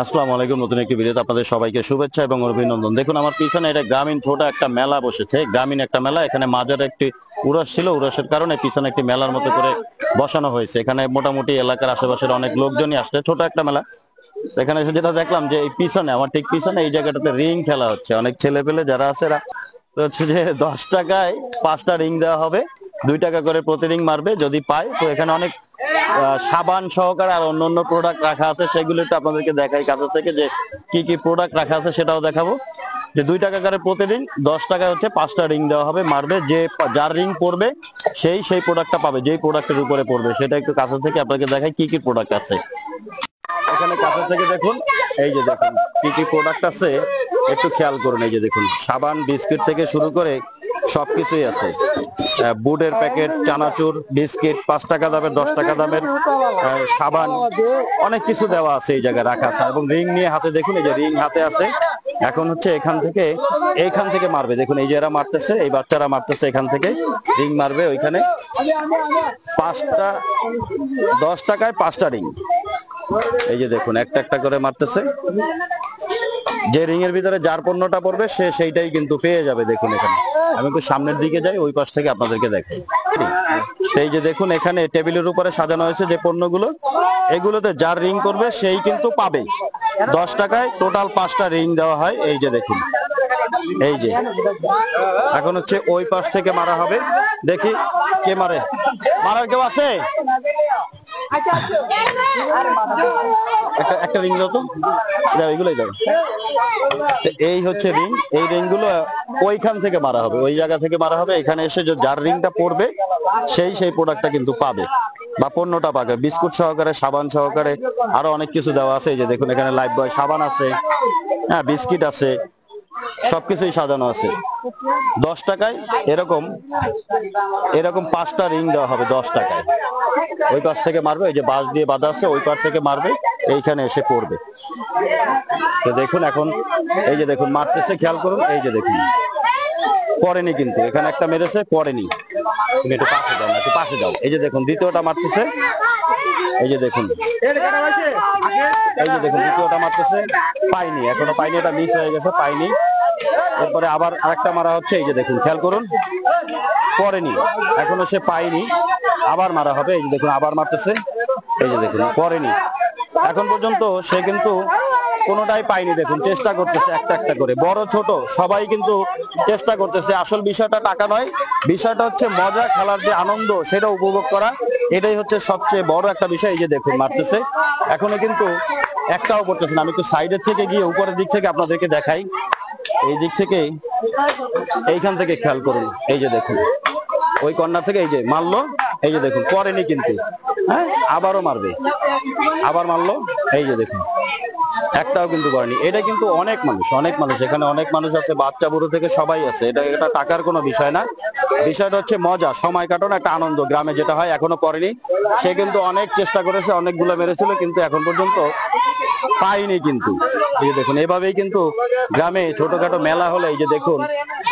আসসালামু আলাইকুম। নতুন একটি ভিডিওতে আপনাদের সবাইকে শুভেচ্ছা এবং অভিনন্দন। দেখুন আমার পিছনে এটা গ্রামীণ ছোট একটা মেলা বসেছে, গ্রামীণ একটা মেলা। এখানে মাঝের একটি উরস ছিল, উরসের কারণে পিছনে একটি মেলার মতো করে বসানো হয়েছে। এখানে মোটামুটি এলাকার আশেপাশের অনেক লোকজনই আসছে, ছোট একটা মেলা। এখানে এসে যেটা দেখলাম যে এই পিছনে, আমার ঠিক পিছনে এই জায়গাটাতে রিং খেলা হচ্ছে। অনেক ছেলে পেলে যারা আছে তো হচ্ছে যে 10 টাকায় 5টা রিং দেওয়া হবে, 2 টাকা করে প্রতি রিং মারবে যদি পায়। তো এখানে অনেক সাবান সহকারে আর অন্যান্য প্রোডাক্ট রাখা আছে, সেগুলো একটু আপনাদেরকে দেখাই কাছে থেকে যে কি কি প্রোডাক্ট রাখা আছে সেটাও দেখাবো। যে 2 টাকা করে প্রতি রিং, 10 টাকায় হচ্ছে 5টা রিং দেওয়া হবে, মারবে যে যার রিং পড়বে সেই প্রোডাক্টটা পাবে, যেই প্রোডাক্টের উপরে পড়বে সেটা একটু কাছে থেকে আপনাকে দেখাই কি কি প্রোডাক্ট আছে। এখানে কাছে থেকে দেখুন, এই যে দেখুন কি কি প্রোডাক্ট আছে একটু খেয়াল করুন। এই যে দেখুন সাবান বিস্কিট থেকে শুরু করে সবকিছুই আছে। বুটের প্যাকেট, চানাচুর, বিস্কিট, 5 টাকা দামের, 10 টাকা দামের সাবান, অনেক কিছু দেওয়া আছে এই জায়গায় রাখা আছে। এবং রিং নিয়ে হাতে দেখুন, এই যে রিং হাতে আছে। এখন হচ্ছে এইখান থেকে মারবে। দেখুন এই যে এরা মারতেছে, এই বাচ্চারা মারতেছে, এখান থেকে রিং মারবে ওইখানে। 5টা 10 টাকায় 5টা রিং। এই যে দেখুন একটা একটা করে মারতেছে। যে রিং এর ভিতরে যার পণ্যটা পড়বে সে সেইটাই কিন্তু পেয়ে যাবে। দেখুন এখানে আমি একটু সামনের দিকে যাই, ওই পাশ থেকে আপনাদেরকে দেখাই। এই যে দেখুন এখানে টেবিলের উপরে সাজানো হয়েছে যে পণ্যগুলো, এগুলোতে যার রিং করবে সেই কিন্তু পাবে। 10 টাকায় টোটাল 5টা রিং দেওয়া হয়। এই যে দেখুন, এই যে এখন হচ্ছে ওই পাশ থেকে মারা হবে। দেখি কে মারে, মারার কেউ আছে? একটা রিং দাও তো, এইগুলোই দাও। এই হচ্ছে রিং, এই রিং গুলো ওইখান থেকে মারা হবে, ওই জায়গা থেকে মারা হবে। এখানে এসে যার রিংটা পড়বে সেই প্রোডাক্টটা কিন্তু পাবে বা পণ্যটা পাবে, বিস্কুট সহকারে, সাবান সহকারে, আরো অনেক কিছু দেওয়া আছে। এই যে দেখুন এখানে লাইফ বয় সাবান আছে, হ্যাঁ বিস্কিট আছে, সবকিছুই সাজানো আছে। 10 টাকায় এরকম 5টা রিং দেওয়া হবে 10 টাকায়। ওই পাশ থেকে মারবে, এই যে বাঁশ দিয়ে বাঁধা আছে, ওই পাশ থেকে মারবে, এইখানে এসে পড়বে। তো দেখুন এখন এই যে দেখুন মারতেছে, খেয়াল করুন। এই যে দেখুন পড়েনি, কিন্তু এখানে একটা মেরেছে, পড়েনি। তুমি একটু পাশে যাও না, একটু পাশে যাও। এই যে দেখুন দ্বিতীয়টা মারতেছে, এই যে দেখুন, এই যে দেখুন দ্বিতীয়টা মারতেছে, পাইনি, এখনো পাইনি, এটা মিস হয়ে গেছে, পাইনি। এরপরে আবার আরেকটা মারা হচ্ছে, এই যে দেখুন খেয়াল করুন, পড়েনি, এখনো সে পাইনি, আবার মারা হবে। এই যে দেখুন আবার মারতেছে, এই যে দেখুন পড়েনি, এখন পর্যন্ত সে কিন্তু কোনোটাই পাইনি। দেখুন চেষ্টা করতেছে একটা একটা করে, বড় ছোট সবাই কিন্তু চেষ্টা করতেছে। আসল বিষয়টা টাকা নয়, বিষয়টা হচ্ছে মজা, খেলার যে আনন্দ সেটা উপভোগ করা, এটাই হচ্ছে সবচেয়ে বড় একটা বিষয়। এই যে দেখুন মারতেছে, এখনো কিন্তু একটাও পড়তেছে না। আমি একটু সাইডের থেকে গিয়ে উপরের দিক থেকে আপনাদেরকে দেখাই। এই দিক থেকে, এইখান থেকে খেয়াল করুন, এই যে দেখুন ওই কর্নার থেকে এই যে মারলো, এই যে দেখুন পড়েনি কিন্তু, হ্যাঁ আবারও মারবে, আবার মারলো, এই যে দেখুন একটাও কিন্তু করেনি। এটা কিন্তু অনেক মানুষ, এখানে অনেক মানুষ আছে, বাচ্চা বুড়ো থেকে সবাই আছে। এটা টাকার কোনো বিষয় না, বিষয়টা হচ্ছে মজা, সময় কাটানো, একটা আনন্দ। গ্রামে যেটা হয়, এখনো করেনি। সে কিন্তু অনেক চেষ্টা করেছে, অনেকগুলো মেরেছিল, কিন্তু এখন পর্যন্ত পাইনি। কিন্তু এই যে দেখুন এভাবেই কিন্তু গ্রামে ছোটখাটো মেলা হলে, এই যে দেখুন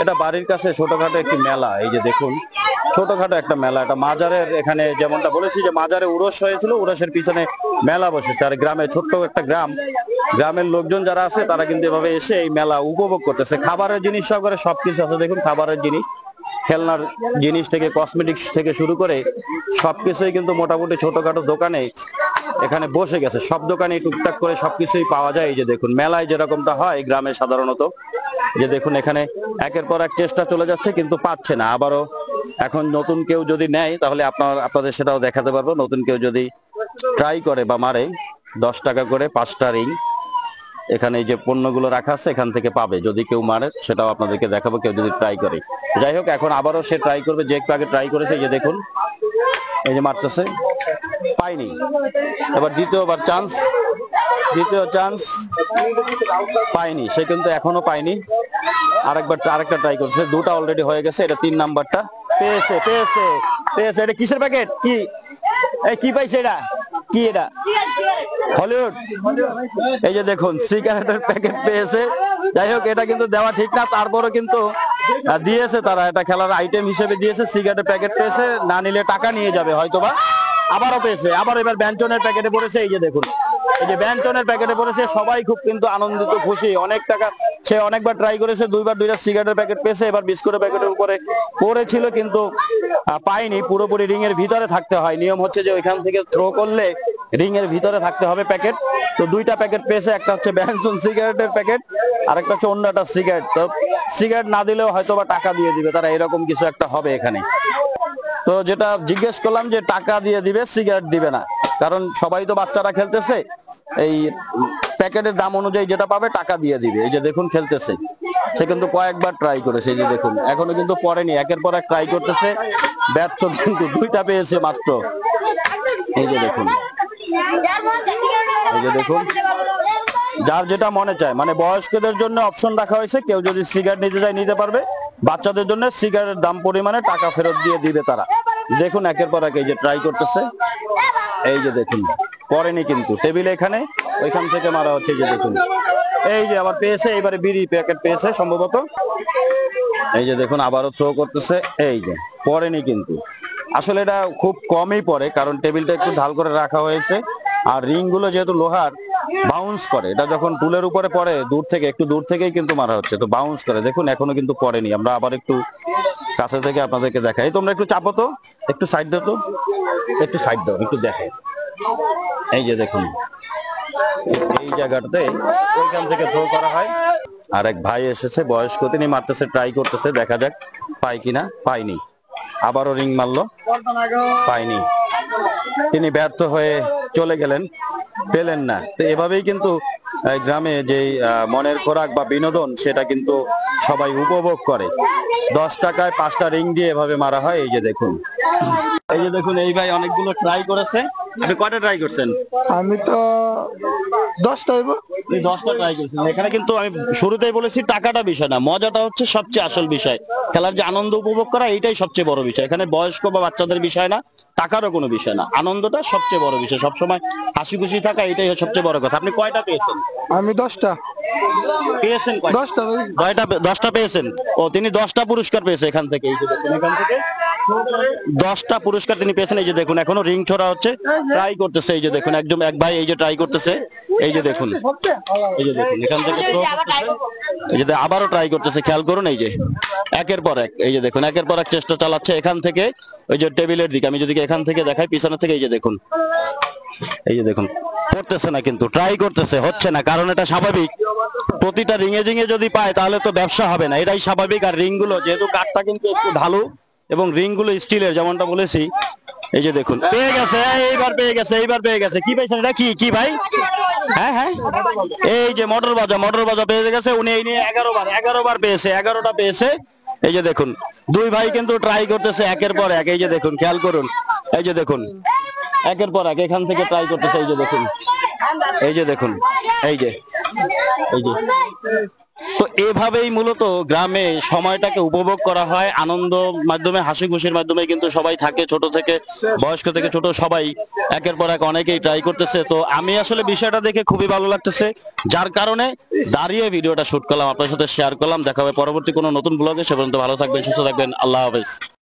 এটা বাড়ির কাছে ছোটখাটো একটি মেলা। এই যে দেখুন ছোটখাটো একটা মেলা, এটা মাজারের, এখানে যেমনটা বলেছি যে মাজারে উরস হয়েছিল, উরসের পিছনে মেলা বসেছে। আর গ্রামে ছোট্ট একটা গ্রামের লোকজন যারা আছে তারা কিন্তু এভাবে এসে এই মেলা উপভোগ করতেছে। খাবারের জিনিস সহকারে সবকিছু আছে। দেখুন খাবারের জিনিস, খেলনার জিনিস থেকে কসমেটিক্স থেকে শুরু করে সবকিছুই কিন্তু মোটামুটি ছোটখাটো দোকানে এখানে বসে গেছে। সব দোকানে টুকটাক করে সবকিছুই পাওয়া যায়। এই যে দেখুন মেলায় যেরকমটা হয় গ্রামে সাধারণত, যে দেখুন এখানে একের পর এক চেষ্টা চলে যাচ্ছে কিন্তু পাচ্ছে না। আবারও এখন নতুন কেউ যদি নেয় তাহলে আপনাদের সেটাও দেখাতে পারবো। নতুন কেউ যদি ট্রাই করে বা মারে, 10 টাকা করে 5টা রিং এখানে এই যে পণ্যগুলো রাখা আছে এখান থেকে পাবে। যদি কেউ মারে সেটাও আপনাদেরকে দেখাবো, কেউ যদি ট্রাই করে। যাই হোক এখন আবারও সে ট্রাই করবে, যে একটু আগে ট্রাই করেছে। এই যে দেখুন এই যে মারতেছে, পাইনি। এবার দ্বিতীয় চান্স, পাইনি, সে কিন্তু এখনো পাইনি। আরেকটা ট্রাই করছে, দুটা অলরেডি হয়ে গেছে, এটা 3 নাম্বারটা। পেয়েছে। এটা কিসের প্যাকেট? কি পাইছে? এটা কি? এটা হলিউড। এই যে দেখুন সিগারেটের প্যাকেট পেয়েছে। যাই হোক এটা কিন্তু দেওয়া ঠিক না, তারপরে কিন্তু দিয়েছে তারা, এটা খেলার আইটেম হিসেবে দিয়েছে। সিগারেটের প্যাকেট পেয়েছে, না নিলে টাকা নিয়ে যাবে হয়তোবা। আবারও পেয়েছে, আবার এবার ব্যঞ্জনের প্যাকেটে পড়েছে। এই যে দেখুন এই যে ব্যঞ্জনের প্যাকেটে পড়েছে, সবাই খুব কিন্তু আনন্দিত খুশি। অনেক টাকা সে অনেকবার ট্রাই করেছে, দুইবার দুইটা সিগারেটের প্যাকেট পেয়েছে, এবার বিস্কুটের প্যাকেটের উপরে পড়েছিল কিন্তু পাইনি। পুরোপুরি রিং এর ভিতরে থাকতে হয়, নিয়ম হচ্ছে যে ওইখান থেকে থ্রো করলে রিং এর ভিতরে থাকতে হবে প্যাকেট। তো দুইটা প্যাকেট পেয়েছে, একটা হচ্ছে ব্যঞ্জন সিগারেটের প্যাকেট আর একটা হচ্ছে অন্যটা সিগারেট। তো সিগারেট না দিলেও হয়তো বা টাকা দিয়ে দিবে তারা, এরকম কিছু একটা হবে এখানে। তো যেটা জিজ্ঞেস করলাম যে টাকা দিয়ে দিবে, সিগারেট দিবে না, কারণ সবাই তো বাচ্চারা খেলতেছে, এই প্যাকেটের দাম অনুযায়ী যেটা পাবে টাকা দিয়ে দিবে। এই যে দেখুন খেলতেছে, সে কিন্তু কয়েকবার ট্রাই করেছে, এই যে দেখুন এখনো কিন্তু পড়েনি, একের পর এক ট্রাই করতেছে, ব্যর্থ কিন্তু দুইটা পেয়েছে মাত্র। এই যে দেখুন, এই যে দেখুন, যার যেটা মনে চায়, মানে বয়স্কদের জন্য অপশন রাখা হয়েছে, কেউ যদি সিগারেট নিতে চায় নিতে পারবে, বাচ্চাদের জন্য সিগারেটের দাম পরিমাণে টাকা ফেরত দিয়ে দিবে তারা। দেখুন একের পর এক এই যে ট্রাই করতেছে, এই যে দেখুন পড়েনি কিন্তু, টেবিলে এখানে ওইখান থেকে মারা হচ্ছে। এই যে দেখুন, এই যে আবার পেয়েছে, এবারে বিড়ি প্যাকেট পেয়েছে সম্ভবত। এই যে দেখুন আবারও থ্রো করতেছে, এই যে পড়েনি কিন্তু। আসলে এটা খুব কমই পড়ে, কারণ টেবিলটা একটু ঢাল করে রাখা হয়েছে, আর রিং গুলো যেহেতু লোহার বাউন্স করে, এটা যখন টুলের উপরে পড়ে দূর থেকে, একটু দূর থেকেই কিন্তু মারা হচ্ছে, তো বাউন্স করে। দেখুন এখনো কিন্তু পড়েনি। আমরা আবার একটু কাছে থেকে আপনাদেরকে দেখাই, তোমরা একটু চাপো তো, একটু সাইড দাও তো, একটু সাইড দাও, একটু দেখাই। এই যে দেখুন এই জায়গাটাতে ওইখান থেকে থ্রো করা হয়। আর এক ভাই এসেছে বয়স্ক, তিনি মারতেছে, ট্রাই করতেছে, দেখা যাক পাই কিনা। পাইনি, আবারও রিং মারলো, পাইনি, তিনি ব্যর্থ হয়ে চলে গেলেন, পেলেন না। তো এভাবেই কিন্তু গ্রামে যে মনের খোরাক বা বিনোদন, সেটা কিন্তু সবাই উপভোগ করে। 10 টাকায় 5টা রিং দিয়ে এভাবে মারা হয়। এই যে দেখুন, এই যে দেখুন, এই ভাই অনেকগুলো ট্রাই করেছে। আপনি কয়টা ট্রাই করছেন? আমি তো 10টা। 10টা ট্রাই করছেন। এখানে কিন্তু আমি শুরুতেই বলেছি টাকাটা বিষয় না, মজাটা হচ্ছে সবচেয়ে আসল বিষয়। খেলার যে আনন্দ উপভোগ করা, এইটাই সবচেয়ে বড় বিষয়। এখানে বয়স্ক বা বাচ্চাদের বিষয় না, টাকারও কোনো বিষয় না, আনন্দটা সবচেয়ে বড় বিষয়। সবসময় হাসি খুশি থাকা, এটাই সবচেয়ে বড় কথা। আপনি কয়টা পেয়েছেন? আমি 10টা পেয়েছেন? 10টা ভাই। 10টা পেয়েছেন। ও, তিনি 10টা পুরস্কার পেয়েছে এখান থেকে। এই যে দেখুন, এখান থেকে 10টা পুরস্কার তিনি পেয়েছেন। এই যে দেখুন এখনো রিং ছোড়া হচ্ছে, ট্রাই করতেছে। এই যে দেখুন একদম এক ভাই এই যে ট্রাই করতেছে, এই যে দেখুন, এই যে দেখুন এখান থেকে এই যে আবারও ট্রাই করতেছে, খেয়াল করুন। এই যে একের পর এক, এই যে দেখুন একের পর এক চেষ্টা চালাচ্ছে এখান থেকে ওই যে টেবিলের দিকে। আমি যদি এখান থেকে দেখাই পিছনে থেকে, এই যে দেখুন, এই যে দেখুন পড়তেছে না কিন্তু ট্রাই করতেছে, হচ্ছে না, কারণ এটা স্বাভাবিক। প্রতিটা রিঙে রিঙে যদি পায় তাহলে তো ব্যবসা হবে না, এটাই স্বাভাবিক। আর রিং গুলো যেহেতু কাঠটা কিন্তু একটু ঢালু এবং রিং গুলো স্টিলের, যেমনটা বলেছি। এই যে দেখুন পেয়ে গেছে, এইবার পেয়ে গেছে, এইবার পেয়ে গেছে। কি পাইছেন এটা? কি কি ভাই? হ্যাঁ হ্যাঁ, এই যে মোটর বাজা পেয়ে গেছে উনি। এই নিয়ে 11 বার পেয়েছে, 11টা পেয়েছে। এই যে দেখুন দুই ভাই কিন্তু ট্রাই করতেছে একের পর এক। এই যে দেখুন খেয়াল করুন, এই যে দেখুন একের পর এক এখান থেকে ট্রাই করতেছে। এই যে দেখুন, এই যে দেখুন, এই যে এই যে। তো এভাবেই মূলত গ্রামে সময়টাকে উপভোগ করা হয়, আনন্দ মাধ্যমে, হাসি খুশির মাধ্যমে কিন্তু সবাই থাকে, ছোট থেকে বয়স্ক থেকে ছোট সবাই একের পর এক অনেকেই ট্রাই করতেছে। তো আমি আসলে বিষয়টা দেখে খুবই ভালো লাগতেছে, যার কারণে দাঁড়িয়ে ভিডিওটা শুট করলাম, আপনার সাথে শেয়ার করলাম। দেখা হবে পরবর্তী কোনো নতুন ব্লগে। সে পর্যন্ত ভালো থাকবেন, সুস্থ থাকবেন, আল্লাহ হাফেজ।